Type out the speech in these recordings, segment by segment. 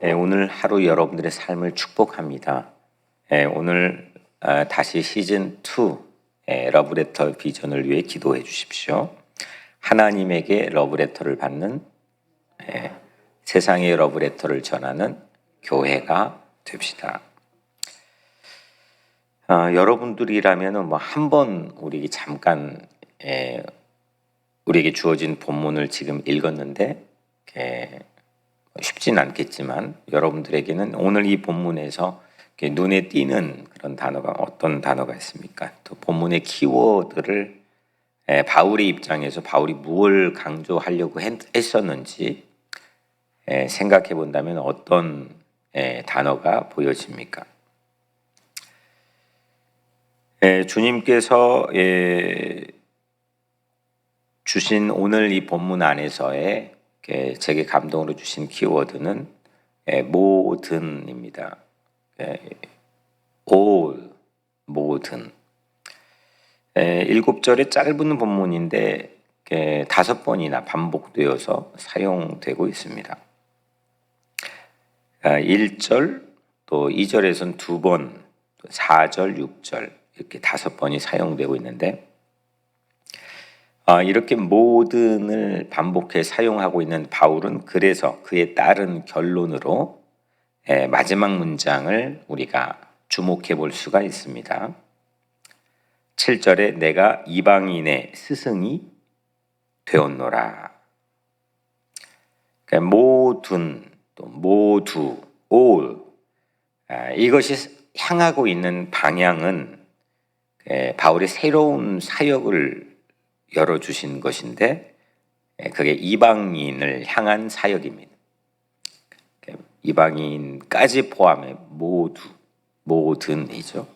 오늘 하루 여러분들의 삶을 축복합니다. 오늘 다시 시즌 2 러브레터 비전을 위해 기도해 주십시오. 하나님에게 러브레터를 받는 세상의 러브레터를 전하는 교회가 됩시다. 여러분들이라면 한 번 우리에게 잠깐 우리에게 주어진 본문을 지금 읽었는데 쉽진 않겠지만 여러분들에게는 오늘 이 본문에서 눈에 띄는 그런 단어가 어떤 단어가 있습니까? 또 본문의 키워드를 바울의 입장에서 바울이 무엇을 강조하려고 했었는지 생각해 본다면 어떤 단어가 보여집니까? 주님께서 주신 오늘 이 본문 안에서의 제게 감동으로 주신 키워드는 모든입니다. all, 모든. 7절의 짧은 본문인데 5번이나 반복되어서 사용되고 있습니다. 1절, 또 2절에서는 2번, 4절, 6절 이렇게 5번이 사용되고 있는데 이렇게 모든을 반복해 사용하고 있는 바울은 그래서 그에 따른 결론으로 마지막 문장을 우리가 주목해 볼 수가 있습니다. 7절에 내가 이방인의 스승이 되었노라. 그러니까 모든, 또 모두, all 이것이 향하고 있는 방향은 바울의 새로운 사역을 열어주신 것인데 그게 이방인을 향한 사역입니다. 이방인까지 포함해 모든이죠.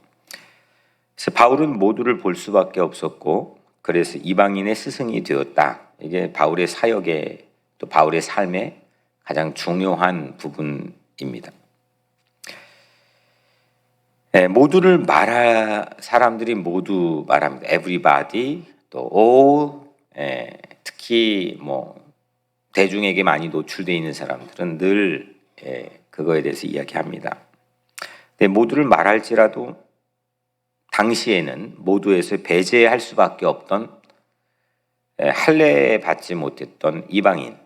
그래서 바울은 모두를 볼 수밖에 없었고 그래서 이방인의 스승이 되었다. 이게 바울의 사역의 또 바울의 삶의 가장 중요한 부분입니다. 모두를 사람들이 모두 말합니다. Everybody, 또 all, 특히 대중에게 많이 노출되어 있는 사람들은 늘 그거에 대해서 이야기합니다. 근데 모두를 말할지라도 당시에는 모두에서 배제할 수밖에 없던 할례 받지 못했던 이방인,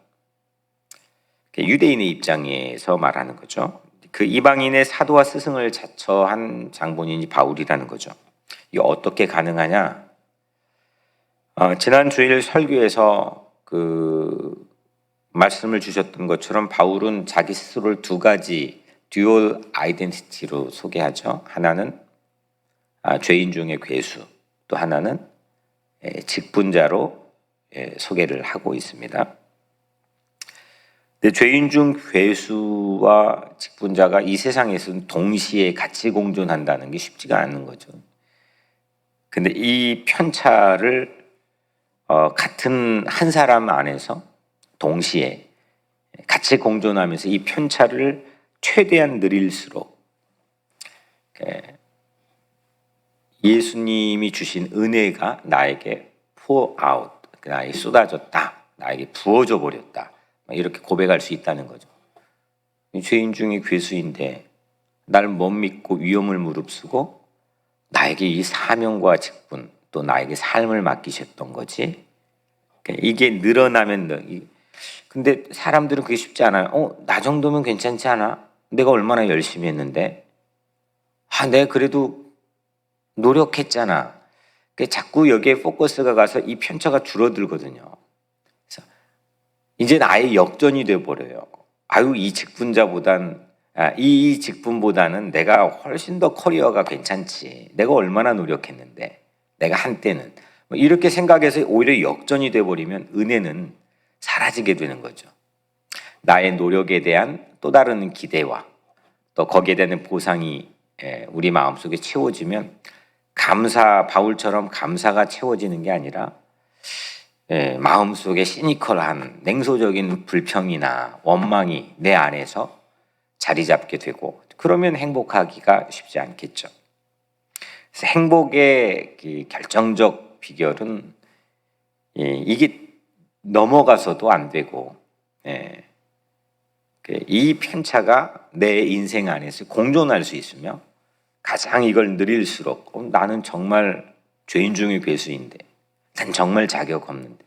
유대인의 입장에서 말하는 거죠. 그 이방인의 사도와 스승을 자처한 장본인이 바울이라는 거죠. 이게 어떻게 가능하냐? 지난 주일 설교에서 그 말씀을 주셨던 것처럼 바울은 자기 스스로를 두 가지 듀얼 아이덴티티로 소개하죠. 하나는 죄인 중의 괴수, 또 하나는 직분자로 소개를 하고 있습니다. 근데 죄인 중 괴수와 직분자가 이 세상에서는 동시에 같이 공존한다는 게 쉽지가 않은 거죠. 근데 이 편차를 같은 한 사람 안에서 동시에 같이 공존하면서 이 편차를 최대한 늘릴수록 예수님이 주신 은혜가 나에게 pour out, 나에게 쏟아졌다, 나에게 부어져 버렸다, 이렇게 고백할 수 있다는 거죠. 죄인 중에 괴수인데 나를 못 믿고 위험을 무릅쓰고 나에게 이 사명과 직분, 또 나에게 삶을 맡기셨던 거지. 이게 늘어나면 근데 사람들은 그게 쉽지 않아요. 나 정도면 괜찮지 않아? 내가 얼마나 열심히 했는데 내가 그래도 노력했잖아. 자꾸 여기에 포커스가 가서 이 편차가 줄어들거든요. 그래서 이제는 아예 역전이 돼버려요. 이 직분보다는 내가 훨씬 더 커리어가 괜찮지. 내가 얼마나 노력했는데, 내가 한때는 이렇게 생각해서 오히려 역전이 돼버리면 은혜는 사라지게 되는 거죠. 나의 노력에 대한 또 다른 기대와 또 거기에 대한 보상이 우리 마음속에 채워지면 바울처럼 감사가 채워지는 게 아니라 마음속에 시니컬한 냉소적인 불평이나 원망이 내 안에서 자리 잡게 되고 그러면 행복하기가 쉽지 않겠죠. 그래서 행복의 결정적 비결은 이게 넘어가서도 안 되고 이 편차가 내 인생 안에서 공존할 수 있으며 가장 이걸 누릴수록 나는 정말 죄인 중의 괴수인데, 난 정말 자격 없는데,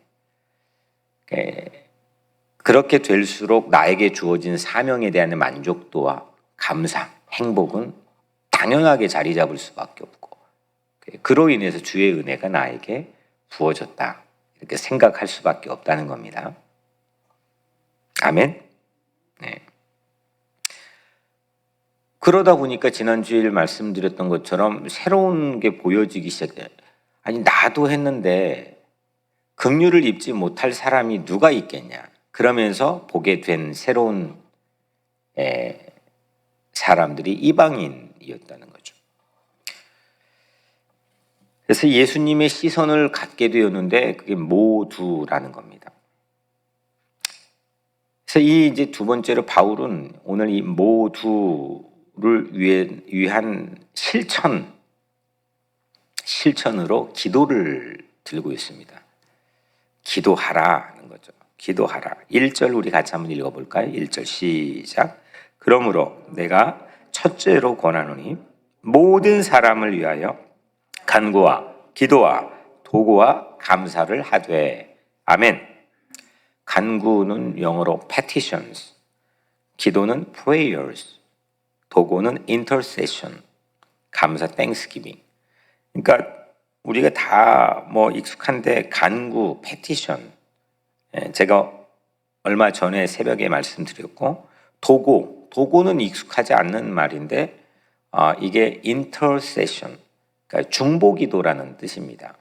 그렇게 될수록 나에게 주어진 사명에 대한 만족도와 감사, 행복은 당연하게 자리 잡을 수밖에 없고, 그로 인해서 주의 은혜가 나에게 부어졌다, 이렇게 생각할 수밖에 없다는 겁니다. 아멘. 네. 그러다 보니까 지난주에 말씀드렸던 것처럼 새로운 게 보여지기 시작해요. 아니, 나도 했는데 긍휼을 입지 못할 사람이 누가 있겠냐, 그러면서 보게 된 새로운 사람들이 이방인이었다는 거죠. 그래서 예수님의 시선을 갖게 되었는데 그게 모두라는 겁니다. 그래서 이 이제 두 번째로 바울은 오늘 이 모두를 위한 실천으로 기도를 들고 있습니다. 기도하라는 거죠. 기도하라. 1절 우리 같이 한번 읽어볼까요? 1절 시작. 그러므로 내가 첫째로 권하노니 모든 사람을 위하여 간구와 기도와 도구와 감사를 하되. 아멘. 간구는 영어로 petitions, 기도는 prayers, 도구는 intercession, 감사 thanksgiving. 그러니까 우리가 다 뭐 익숙한데 간구, petition, 제가 얼마 전에 새벽에 말씀드렸고, 도구는 익숙하지 않는 말인데 이게 intercession, 그러니까 중보기도라는 뜻입니다.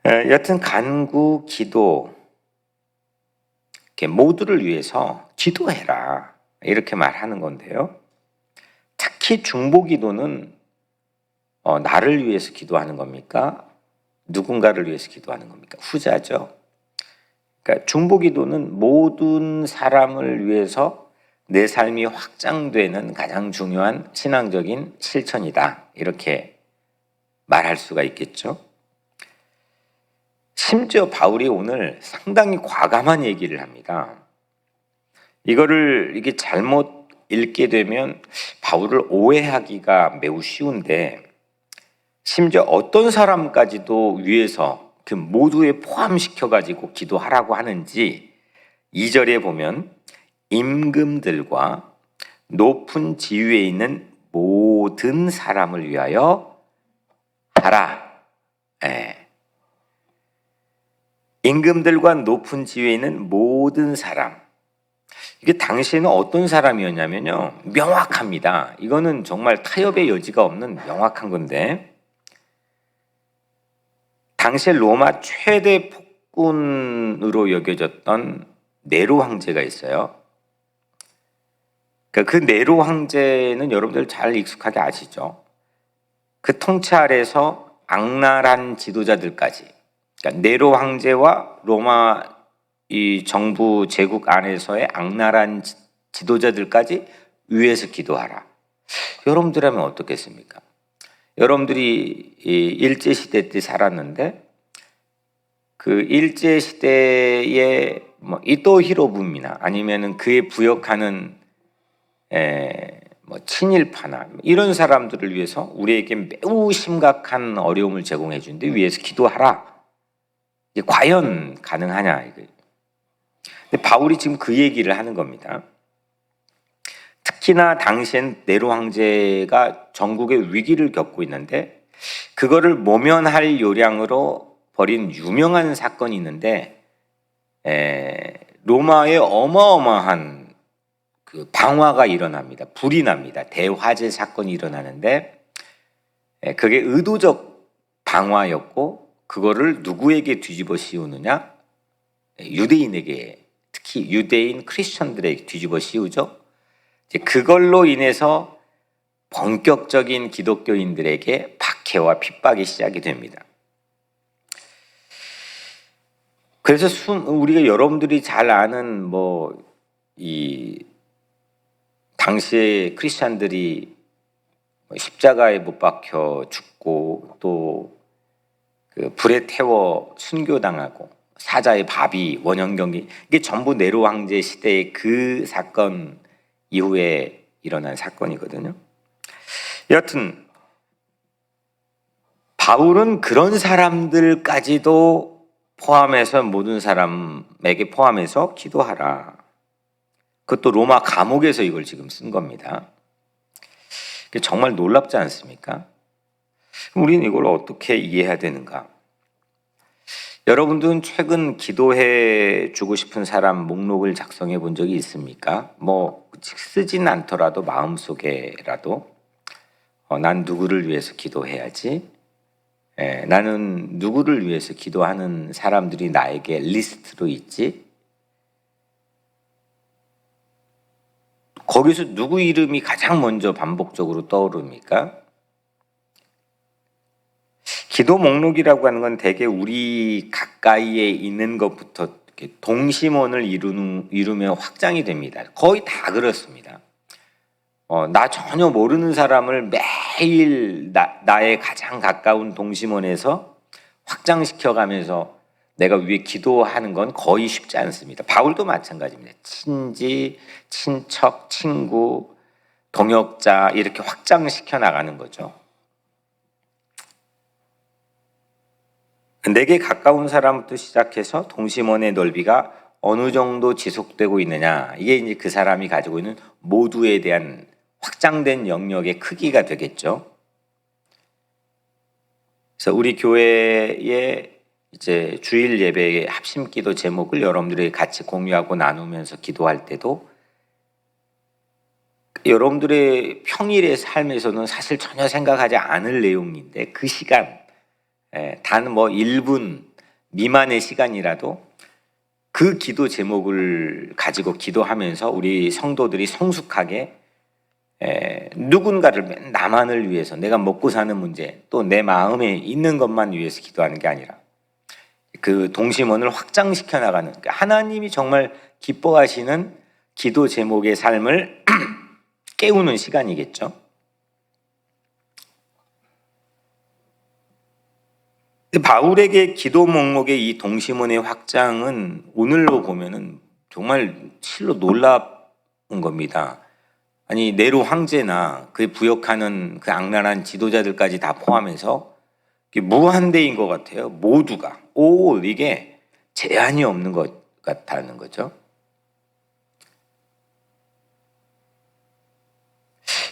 여튼 간구, 기도, 모두를 위해서 기도해라, 이렇게 말하는 건데요. 특히 중보기도는 나를 위해서 기도하는 겁니까? 누군가를 위해서 기도하는 겁니까? 후자죠. 그러니까 중보기도는 모든 사람을 위해서 내 삶이 확장되는 가장 중요한 신앙적인 실천이다, 이렇게 말할 수가 있겠죠. 심지어 바울이 오늘 상당히 과감한 얘기를 합니다. 이게 잘못 읽게 되면 바울을 오해하기가 매우 쉬운데, 심지어 어떤 사람까지도 위해서 그 모두에 포함시켜가지고 기도하라고 하는지 2절에 보면 임금들과 높은 지위에 있는 모든 사람을 위하여 하라. 임금들과 높은 지위에 있는 모든 사람. 이게 당시에는 어떤 사람이었냐면요, 명확합니다. 이거는 정말 타협의 여지가 없는 명확한 건데, 당시에 로마 최대 폭군으로 여겨졌던 네로 황제가 있어요. 그 네로 황제는 여러분들 잘 익숙하게 아시죠? 그 통치 아래서 악랄한 지도자들까지, 그러니까 네로 황제와 로마 이 정부 제국 안에서의 악랄한 지도자들까지 위해서 기도하라. 여러분들이라면 어떻겠습니까? 여러분들이 일제시대 때 살았는데, 그 일제시대의 이토 히로부미나 아니면은 그에 부역하는 친일파나 이런 사람들을 위해서 우리에게 매우 심각한 어려움을 제공해 주는데 위해서 기도하라. 이게 과연 가능하냐, 이거. 근데 바울이 지금 그 얘기를 하는 겁니다. 특히나 당시엔 네로 황제가 전국의 위기를 겪고 있는데, 그거를 모면할 요량으로 벌인 유명한 사건이 있는데, 로마에 어마어마한 그 방화가 일어납니다. 불이 납니다. 대화재 사건이 일어나는데, 그게 의도적 방화였고, 그거를 누구에게 뒤집어 씌우느냐? 유대인에게, 특히 유대인 크리스천들에게 뒤집어 씌우죠. 그걸로 인해서 본격적인 기독교인들에게 박해와 핍박이 시작이 됩니다. 그래서 우리가 여러분들이 잘 아는 이 당시에 크리스찬들이 십자가에 못 박혀 죽고 또 그 불에 태워 순교당하고 사자의 밥이 원형경기, 이게 전부 네로 황제 시대의 그 사건 이후에 일어난 사건이거든요. 여하튼 바울은 그런 사람들까지도 포함해서 모든 사람에게 포함해서 기도하라. 그것도 로마 감옥에서 이걸 지금 쓴 겁니다. 정말 놀랍지 않습니까? 우리는 이걸 어떻게 이해해야 되는가? 여러분들은 최근 기도해 주고 싶은 사람 목록을 작성해 본 적이 있습니까? 뭐 쓰진 않더라도 마음속에라도 난 누구를 위해서 기도해야지. 나는 누구를 위해서 기도하는 사람들이 나에게 리스트로 있지. 거기서 누구 이름이 가장 먼저 반복적으로 떠오릅니까? 기도 목록이라고 하는 건 대개 우리 가까이에 있는 것부터 동심원을 이루면 확장이 됩니다. 거의 다 그렇습니다. 나 전혀 모르는 사람을 매일 나의 가장 가까운 동심원에서 확장시켜가면서 내가 위해 기도하는 건 거의 쉽지 않습니다. 바울도 마찬가지입니다. 친지, 친척, 친구, 동역자 이렇게 확장시켜 나가는 거죠. 내게 가까운 사람부터 시작해서 동심원의 넓이가 어느 정도 지속되고 있느냐, 이게 이제 그 사람이 가지고 있는 모두에 대한 확장된 영역의 크기가 되겠죠. 그래서 우리 교회의 이제 주일 예배의 합심기도 제목을 여러분들이 같이 공유하고 나누면서 기도할 때도 여러분들의 평일의 삶에서는 사실 전혀 생각하지 않을 내용인데 그 시간, 단 뭐 1분 미만의 시간이라도 그 기도 제목을 가지고 기도하면서 우리 성도들이 성숙하게 누군가를 나만을 위해서, 내가 먹고 사는 문제, 또 내 마음에 있는 것만 위해서 기도하는 게 아니라 그 동심원을 확장시켜 나가는, 그러니까 하나님이 정말 기뻐하시는 기도 제목의 삶을 깨우는 시간이겠죠. 바울에게 기도 목록의 이 동심원의 확장은 오늘로 보면은 정말 실로 놀라운 겁니다. 아니 네로 황제나 그에 부역하는 그 악랄한 지도자들까지 다 포함해서 무한대인 것 같아요. 모두가 이게 제한이 없는 것 같다는 거죠.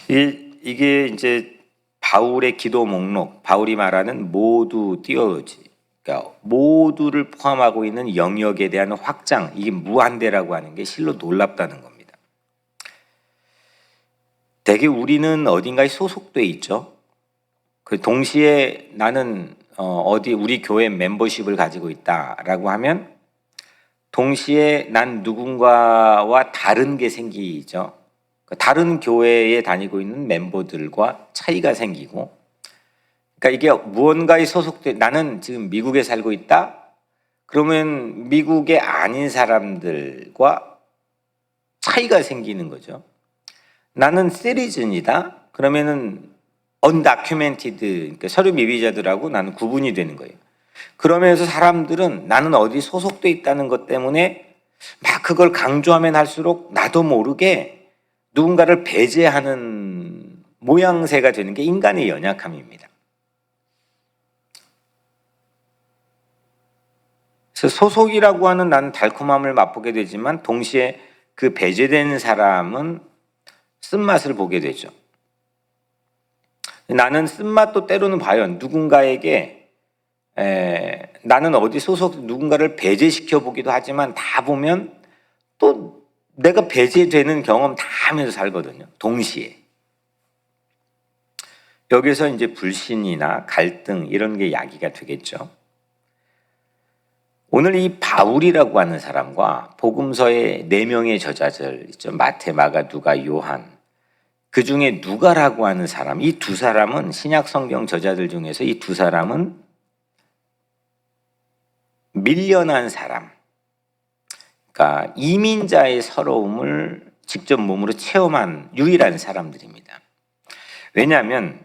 이게 이제 바울의 기도 목록, 바울이 말하는 모두 띠올로지, 그러니까 모두를 포함하고 있는 영역에 대한 확장, 이게 무한대라고 하는 게 실로 놀랍다는 겁니다. 대개 우리는 어딘가에 소속돼 있죠. 그 동시에 나는 어디 우리 교회 멤버십을 가지고 있다라고 하면 동시에 난 누군가와 다른 게 생기죠. 다른 교회에 다니고 있는 멤버들과 차이가 생기고, 그러니까 이게 무언가에 소속돼, 나는 지금 미국에 살고 있다. 그러면 미국에 아닌 사람들과 차이가 생기는 거죠. 나는 시리즌이다. 그러면은 언다큐멘티드, 그러니까 서류 미비자들하고 나는 구분이 되는 거예요. 그러면서 사람들은 나는 어디 소속돼 있다는 것 때문에 막 그걸 강조하면 할수록 나도 모르게 누군가를 배제하는 모양새가 되는 게 인간의 연약함입니다. 그래서 소속이라고 하는 나는 달콤함을 맛보게 되지만 동시에 그 배제된 사람은 쓴맛을 보게 되죠. 나는 쓴맛도 때로는 봐요. 누군가에게 나는 어디 소속, 누군가를 배제시켜 보기도 하지만 다 보면 또 내가 배제되는 경험 다 하면서 살거든요. 동시에. 여기서 이제 불신이나 갈등 이런 게 야기가 되겠죠. 오늘 이 바울이라고 하는 사람과 복음서의 4명의 저자들 있죠. 마태, 마가, 누가, 요한. 그 중에 누가라고 하는 사람, 이 두 사람은 신약 성경 저자들 중에서 이 두 사람은 밀려난 사람, 그러니까 이민자의 서러움을 직접 몸으로 체험한 유일한 사람들입니다. 왜냐하면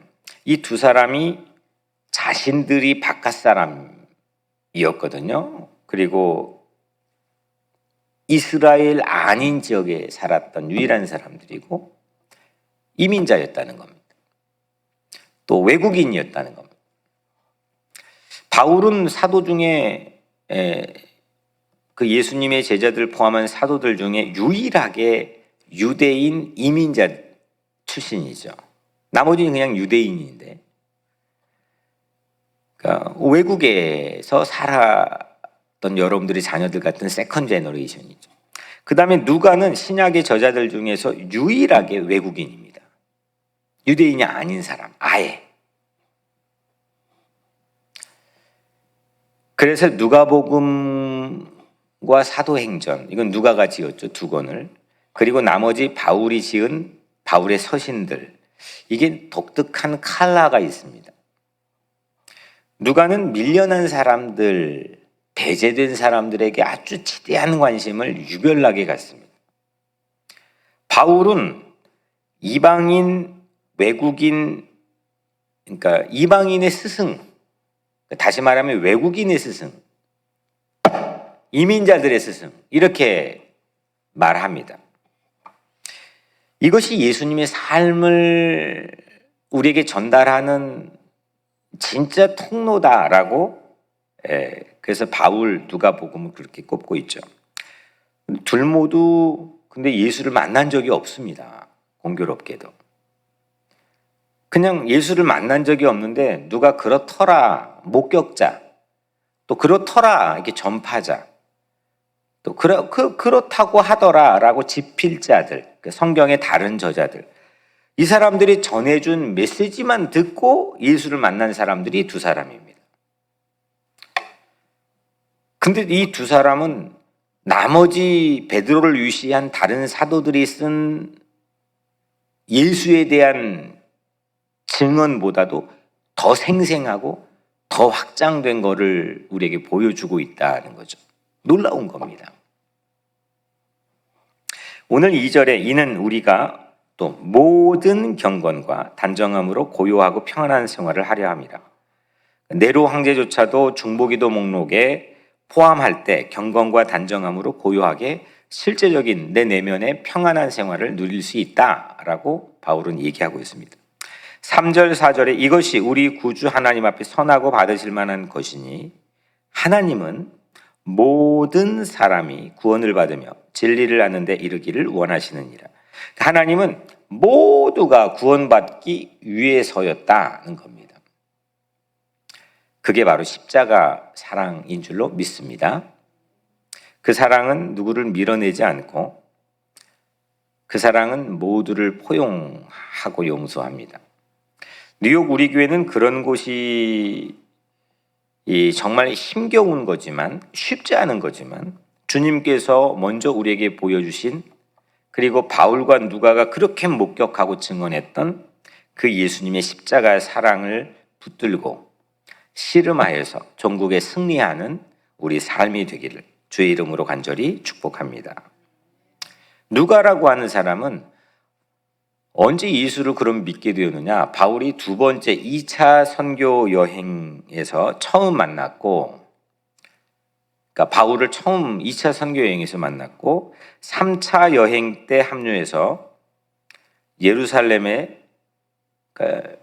이 두 사람이 자신들이 바깥 사람이었거든요. 그리고 이스라엘 아닌 지역에 살았던 유일한 사람들이고 이민자였다는 겁니다. 또 외국인이었다는 겁니다. 바울은 사도 중에 그 예수님의 제자들 포함한 사도들 중에 유일하게 유대인 이민자 출신이죠. 나머지는 그냥 유대인인데, 그러니까 외국에서 살았던 여러분들의 자녀들 같은 세컨 제너레이션이죠. 그 다음에 누가는 신약의 저자들 중에서 유일하게 외국인입니다. 유대인이 아닌 사람, 아예. 그래서 누가복음과 사도행전, 이건 누가가 지었죠, 두 권을. 그리고 나머지 바울이 지은 바울의 서신들, 이게 독특한 컬러가 있습니다. 누가는 밀려난 사람들, 배제된 사람들에게 아주 지대한 관심을 유별나게 갖습니다. 바울은 이방인, 외국인, 그러니까 이방인의 스승, 다시 말하면 외국인의 스승, 이민자들의 스승, 이렇게 말합니다. 이것이 예수님의 삶을 우리에게 전달하는 진짜 통로다라고, 그래서 바울, 누가복음을 그렇게 꼽고 있죠. 둘 모두 근데 예수를 만난 적이 없습니다. 공교롭게도. 그냥 예수를 만난 적이 없는데 누가 그렇더라, 목격자, 또 그렇더라, 이렇게 전파자, 또 그렇다고 하더라라고 지필자들, 성경의 다른 저자들, 이 사람들이 전해준 메시지만 듣고 예수를 만난 사람들이 두 사람입니다. 근데 이 두 사람은 나머지 베드로를 위시한 다른 사도들이 쓴 예수에 대한 증언보다도 더 생생하고 더 확장된 거를 우리에게 보여주고 있다는 거죠. 놀라운 겁니다. 오늘 2절에 이는 우리가 또 모든 경건과 단정함으로 고요하고 평안한 생활을 하려 함이라. 네로 황제조차도 중보기도 목록에 포함할 때 경건과 단정함으로 고요하게 실제적인 내 내면의 평안한 생활을 누릴 수 있다라고 바울은 얘기하고 있습니다. 3절 4절에 이것이 우리 구주 하나님 앞에 선하고 받으실 만한 것이니 하나님은 모든 사람이 구원을 받으며 진리를 아는 데 이르기를 원하시느니라. 하나님은 모두가 구원받기 위해서였다는 겁니다. 그게 바로 십자가 사랑인 줄로 믿습니다. 그 사랑은 누구를 밀어내지 않고 그 사랑은 모두를 포용하고 용서합니다. 뉴욕 우리 교회는 그런 곳이 정말 힘겨운 거지만 쉽지 않은 거지만 주님께서 먼저 우리에게 보여주신, 그리고 바울과 누가가 그렇게 목격하고 증언했던 그 예수님의 십자가의 사랑을 붙들고 씨름하여서 전국에 승리하는 우리 삶이 되기를 주의 이름으로 간절히 축복합니다. 누가라고 하는 사람은 언제 예수를 그럼 믿게 되었느냐? 바울이 두 번째 2차 선교 여행에서 처음 만났고, 그러니까 바울을 처음 2차 선교 여행에서 만났고 3차 여행 때 합류해서 예루살렘에, 그러니까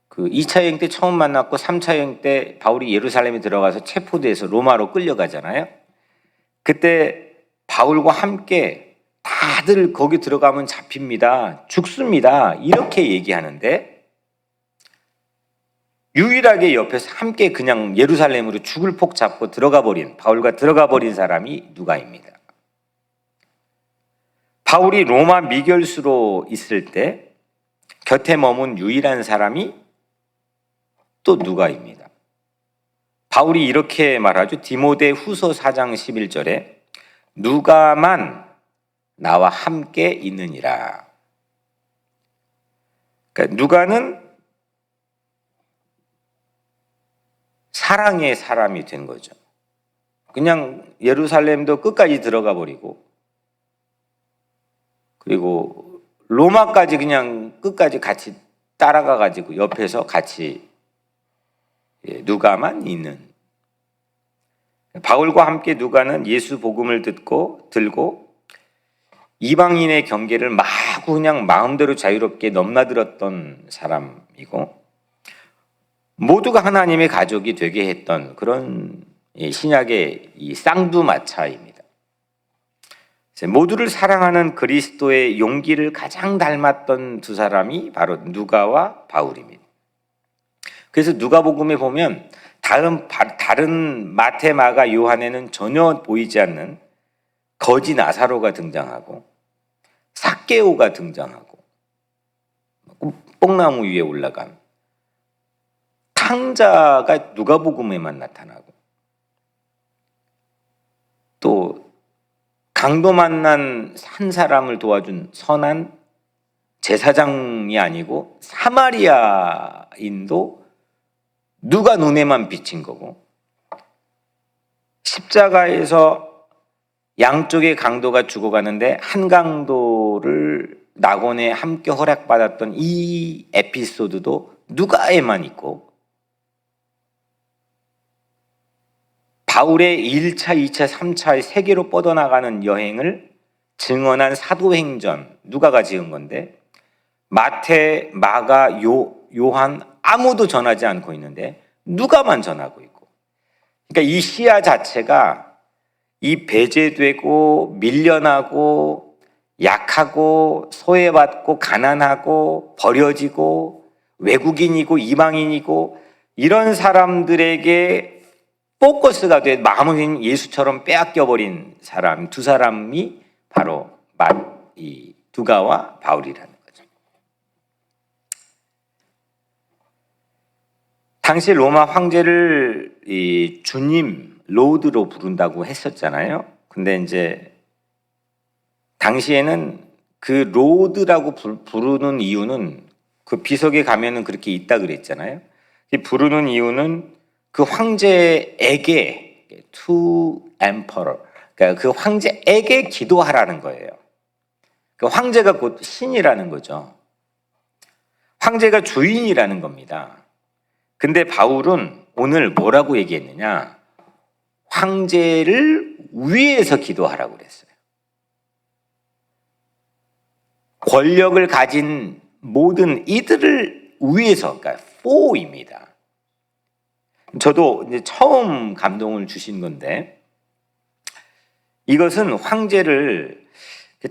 그 2차 여행 때 처음 만났고 3차 여행 때 바울이 예루살렘에 들어가서 체포돼서 로마로 끌려가잖아요. 그때 바울과 함께 다들 거기 들어가면 잡힙니다, 죽습니다, 이렇게 얘기하는데 유일하게 옆에서 함께 그냥 예루살렘으로 죽을 폭 잡고 들어가 버린, 바울과 들어가 버린 사람이 누가입니다. 바울이 로마 미결수로 있을 때 곁에 머문 유일한 사람이 또 누가입니다. 바울이 이렇게 말하죠. 디모데 후서 4장 11절에 누가만 나와 함께 있느니라. 그러니까 누가는 사랑의 사람이 된 거죠. 그냥 예루살렘도 끝까지 들어가 버리고, 그리고 로마까지 그냥 끝까지 같이 따라가 가지고 옆에서 같이 누가만 있는. 바울과 함께 누가는 예수 복음을 들고 이방인의 경계를 마구 그냥 마음대로 자유롭게 넘나들었던 사람이고, 모두가 하나님의 가족이 되게 했던 그런 신약의 이 쌍두마차입니다. 모두를 사랑하는 그리스도의 용기를 가장 닮았던 두 사람이 바로 누가와 바울입니다. 그래서 누가복음에 보면 다른 마태, 마가, 요한에는 전혀 보이지 않는 거지 나사로가 등장하고 삭개오가 등장하고 뽕나무 위에 올라간 탕자가 누가복음에만 나타나고, 또 강도 만난 한 사람을 도와준 선한 제사장이 아니고 사마리아인도 누가 눈에만 비친 거고, 십자가에서 양쪽의 강도가 죽어가는데 한 강도를 낙원에 함께 허락받았던 이 에피소드도 누가에만 있고, 바울의 1차, 2차, 3차의 세계로 뻗어나가는 여행을 증언한 사도행전 누가가 지은 건데, 마태, 마가, 요한 아무도 전하지 않고 있는데 누가만 전하고 있고, 그러니까 이 시야 자체가 이 배제되고 밀려나고 약하고 소외받고 가난하고 버려지고 외국인이고 이방인이고 이런 사람들에게 포커스가 돼 마음은 예수처럼 빼앗겨버린 사람 두 사람이 바로 이 누가와 바울이라는 거죠. 당시 로마 황제를 이 주님, 로드로 부른다고 했었잖아요. 근데 이제 당시에는 그 로드라고 부르는 이유는, 그 비석에 가면은 그렇게 있다 그랬잖아요. 부르는 이유는 그 황제에게, to emperor, 그러니까 그 황제에게 기도하라는 거예요. 그 황제가 곧 신이라는 거죠. 황제가 주인이라는 겁니다. 근데 바울은 오늘 뭐라고 얘기했느냐? 황제를 위해서 기도하라고 그랬어요. 권력을 가진 모든 이들을 위해서, 그러니까 for입니다. 저도 이제 처음 감동을 주신 건데, 이것은 황제를,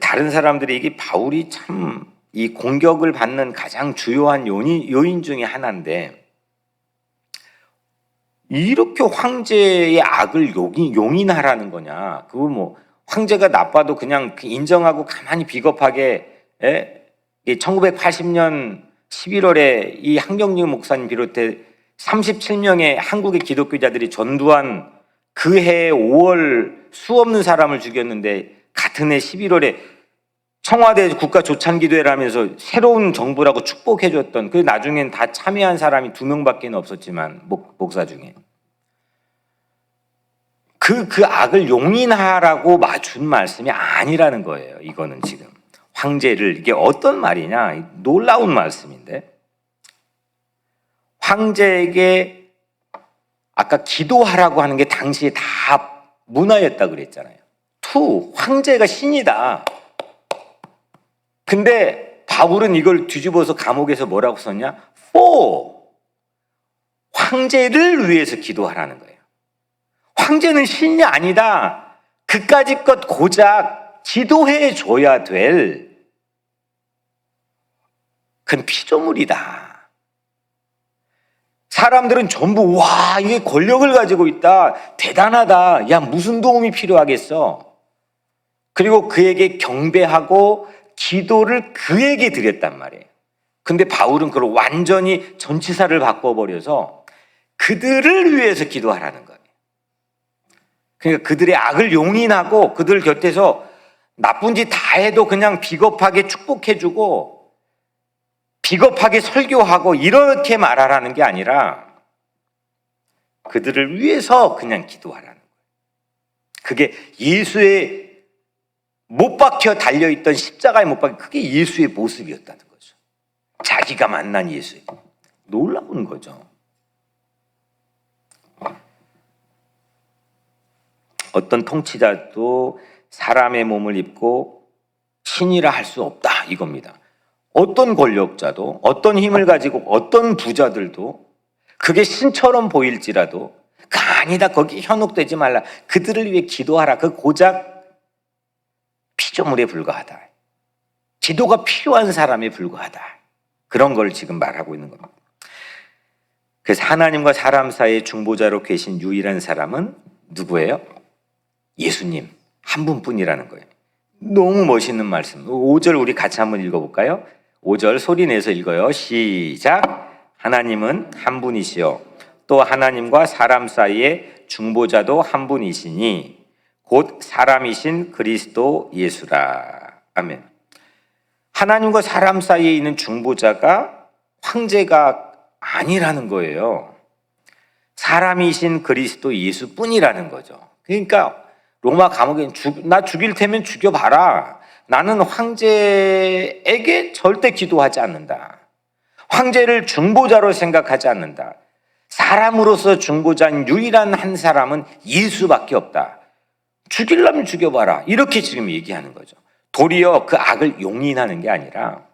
다른 사람들이 이게 바울이 참 이 공격을 받는 가장 주요한 요인 중에 하나인데, 이렇게 황제의 악을 용인하라는 거냐? 그거 뭐 황제가 나빠도 그냥 인정하고 가만히 비겁하게, 1980년 11월에 이 한경림 목사님 비롯해 37명의 한국의 기독교자들이 전두환 그 해 5월 수없는 사람을 죽였는데, 같은 해 11월에 청와대 국가조찬기도회라면서 새로운 정부라고 축복해줬던, 그 나중엔 다 참여한 사람이 2명밖에 없었지만 목사 중에 그 악을 용인하라고 준 말씀이 아니라는 거예요. 이거는 지금 황제를, 이게 어떤 말이냐, 놀라운 말씀인데, 황제에게 아까 기도하라고 하는 게 당시에 다 문화였다 그랬잖아요. 황제가 신이다. 근데 바울은 이걸 뒤집어서 감옥에서 뭐라고 썼냐? 황제를 위해서 기도하라는 거예요. 황제는 신이 아니다. 그까짓 것 고작 기도해 줘야 될 그건 피조물이다. 사람들은 전부 와, 이게 권력을 가지고 있다, 대단하다, 야 무슨 도움이 필요하겠어. 그리고 그에게 경배하고 기도를 그에게 드렸단 말이에요. 근데 바울은 그걸 완전히 전치사를 바꿔버려서 그들을 위해서 기도하라는 거예요. 그러니까 그들의 악을 용인하고 그들 곁에서 나쁜 짓 다 해도 그냥 비겁하게 축복해주고 비겁하게 설교하고 이렇게 말하라는 게 아니라 그들을 위해서 그냥 기도하라는 거예요. 그게 예수의 못 박혀 달려있던 십자가에 못 박혀, 그게 예수의 모습이었다는 거죠. 자기가 만난 예수의, 놀라운 거죠. 어떤 통치자도 사람의 몸을 입고 신이라 할 수 없다 이겁니다. 어떤 권력자도 어떤 힘을 가지고 어떤 부자들도 그게 신처럼 보일지라도 아니다 거기 현혹되지 말라. 그들을 위해 기도하라. 그 고작 피조물에 불과하다. 기도가 필요한 사람에 불과하다. 그런 걸 지금 말하고 있는 겁니다. 그래서 하나님과 사람 사이의 중보자로 계신 유일한 사람은 누구예요? 예수님 한 분뿐이라는 거예요. 너무 멋있는 말씀. 5절 우리 같이 한번 읽어볼까요? 5절 소리 내서 읽어요. 시작. 하나님은 한 분이시요 또 하나님과 사람 사이의 중보자도 한 분이시니 곧 사람이신 그리스도 예수라. 아멘. 하나님과 사람 사이에 있는 중보자가 황제가 아니라는 거예요. 사람이신 그리스도 예수뿐이라는 거죠. 그러니까 로마 감옥에 나 죽일 테면 죽여봐라. 나는 황제에게 절대 기도하지 않는다. 황제를 중보자로 생각하지 않는다. 사람으로서 중보자인 유일한 한 사람은 예수밖에 없다. 죽이려면 죽여봐라. 이렇게 지금 얘기하는 거죠. 도리어 그 악을 용인하는 게 아니라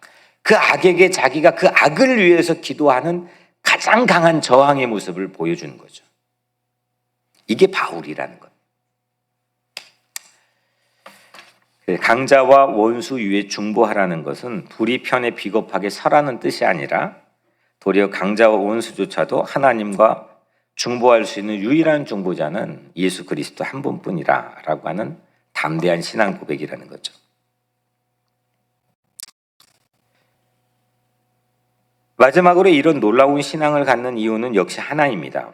그 악에게 자기가 그 악을 위해서 기도하는 가장 강한 저항의 모습을 보여주는 거죠. 이게 바울이라는 거예요. 강자와 원수 위에 중보하라는 것은 불의 편에 비겁하게 서라는 뜻이 아니라 도리어 강자와 원수조차도 하나님과 중보할 수 있는 유일한 중보자는 예수 그리스도 한 분뿐이라 라고 하는 담대한 신앙 고백이라는 거죠. 마지막으로 이런 놀라운 신앙을 갖는 이유는 역시 하나입니다.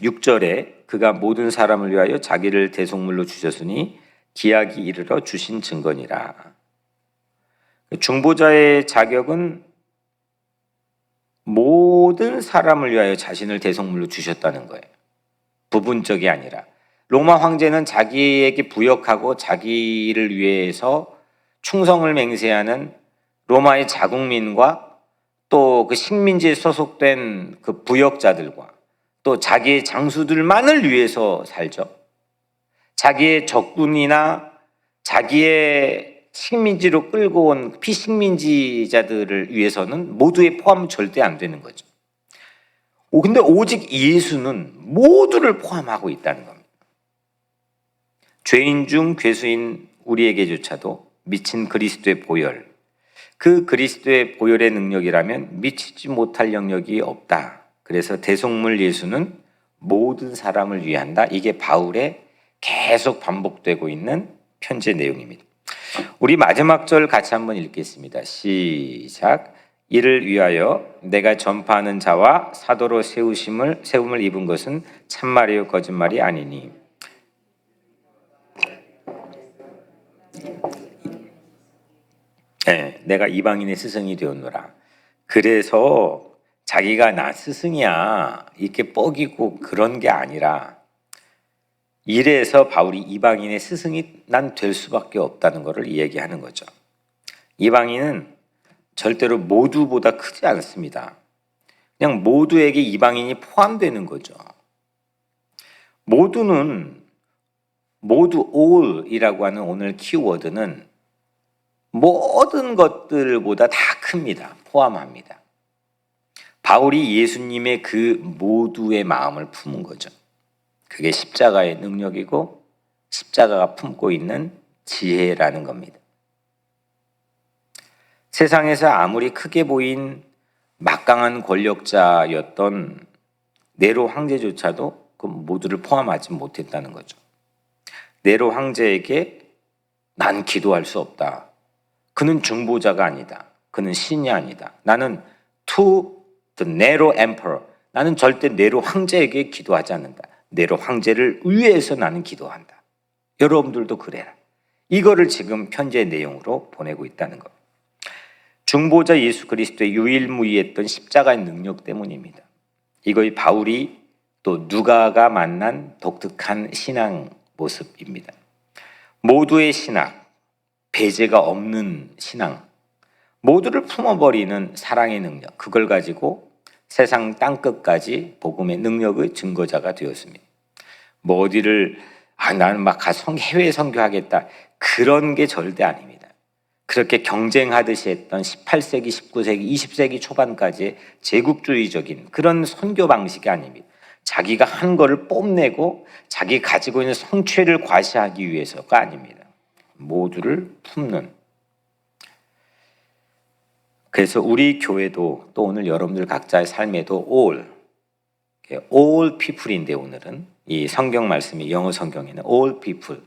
6절에 그가 모든 사람을 위하여 자기를 대속물로 주셨으니 기약이 이르러 주신 증거니라. 중보자의 자격은 모든 사람을 위하여 자신을 대속물로 주셨다는 거예요. 부분적이 아니라. 로마 황제는 자기에게 부역하고 자기를 위해서 충성을 맹세하는 로마의 자국민과 또 그 식민지에 소속된 그 부역자들과 또 자기의 장수들만을 위해서 살죠. 자기의 적군이나 자기의 식민지로 끌고 온 피식민지자들을 위해서는 모두의 포함은 절대 안 되는 거죠. 근데 오직 예수는 모두를 포함하고 있다는 겁니다. 죄인 중 괴수인 우리에게조차도 미친 그리스도의 보혈, 그 그리스도의 보혈의 능력이라면 미치지 못할 영역이 없다. 그래서 대속물 예수는 모든 사람을 위한다. 이게 바울의 계속 반복되고 있는 편지의 내용입니다. 우리 마지막 절 같이 한번 읽겠습니다. 시작. 이를 위하여 내가 전파하는 자와 사도로 세움을 입은 것은 참말이요 거짓말이 아니니. 네, 내가 이방인의 스승이 되었노라. 그래서 자기가 나 스승이야 이렇게 뻐기고 그런 게 아니라 이래서 바울이 이방인의 스승이 난 될 수밖에 없다는 것을 얘기하는 거죠. 이방인은 절대로 모두보다 크지 않습니다. 그냥 모두에게 이방인이 포함되는 거죠. 모두 all이라고 하는 오늘 키워드는 모든 것들보다 다 큽니다. 포함합니다. 바울이 예수님의 그 모두의 마음을 품은 거죠. 그게 십자가의 능력이고 십자가가 품고 있는 지혜라는 겁니다. 세상에서 아무리 크게 보인 막강한 권력자였던 네로 황제조차도 그 모두를 포함하지 못했다는 거죠. 네로 황제에게 난 기도할 수 없다. 그는 중보자가 아니다. 그는 신이 아니다. 나는 to the Nero Emperor. 나는 절대 네로 황제에게 기도하지 않는다. 네로 황제를 위해서 나는 기도한다. 여러분들도 그래라. 이거를 지금 편지의 내용으로 보내고 있다는 것. 중보자 예수 그리스도의 유일무이했던 십자가의 능력 때문입니다. 이거의 바울이 또 누가가 만난 독특한 신앙 모습입니다. 모두의 신학, 배제가 없는 신앙, 모두를 품어버리는 사랑의 능력, 그걸 가지고 세상 땅끝까지 복음의 능력의 증거자가 되었습니다. 뭐 어디를 나는 막 가서 해외 선교하겠다. 그런 게 절대 아닙니다. 그렇게 경쟁하듯이 했던 18세기, 19세기, 20세기 초반까지 제국주의적인 그런 선교 방식이 아닙니다. 자기가 한 거를 뽐내고 자기 가지고 있는 성취를 과시하기 위해서가 아닙니다. 모두를 품는. 그래서 우리 교회도 또 오늘 여러분들 각자의 삶에도 all people인데 오늘은 이 성경 말씀이 영어 성경에는 all people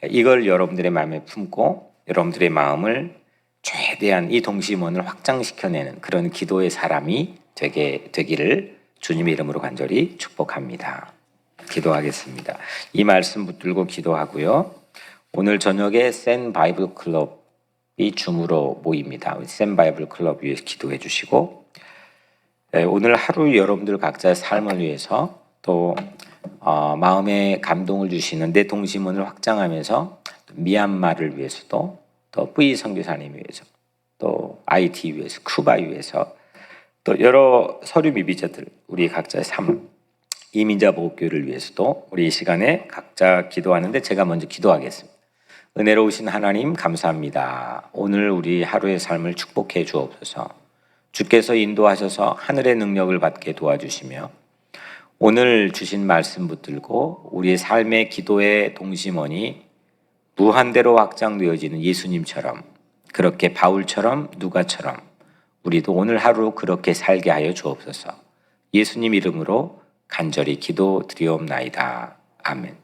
이걸 여러분들의 마음에 품고 여러분들의 마음을 최대한 이 동심원을 확장시켜내는 그런 기도의 사람이 되기를 주님의 이름으로 간절히 축복합니다. 기도하겠습니다. 이 말씀 붙들고 기도하고요. 오늘 저녁에 센 바이블 클럽이 줌으로 모입니다. 센 바이블 클럽 위해서 기도해 주시고 오늘 하루 여러분들 각자의 삶을 위해서 또 마음에 감동을 주시는 내 동심원을 확장하면서 미얀마를 위해서도 또 뿌이 선교사님 위해서 또 IT 위해서 쿠바 위해서 또 여러 서류 미비자들 우리 각자의 삶 이민자 보호교회를 위해서도 우리 이 시간에 각자 기도하는데 제가 먼저 기도하겠습니다. 은혜로우신 하나님 감사합니다. 오늘 우리 하루의 삶을 축복해 주옵소서. 주께서 인도하셔서 하늘의 능력을 받게 도와주시며 오늘 주신 말씀 붙들고 우리의 삶의 기도의 동심원이 무한대로 확장되어지는 예수님처럼 그렇게 바울처럼 누가처럼 우리도 오늘 하루 그렇게 살게 하여 주옵소서. 예수님 이름으로 간절히 기도드리옵나이다. 아멘.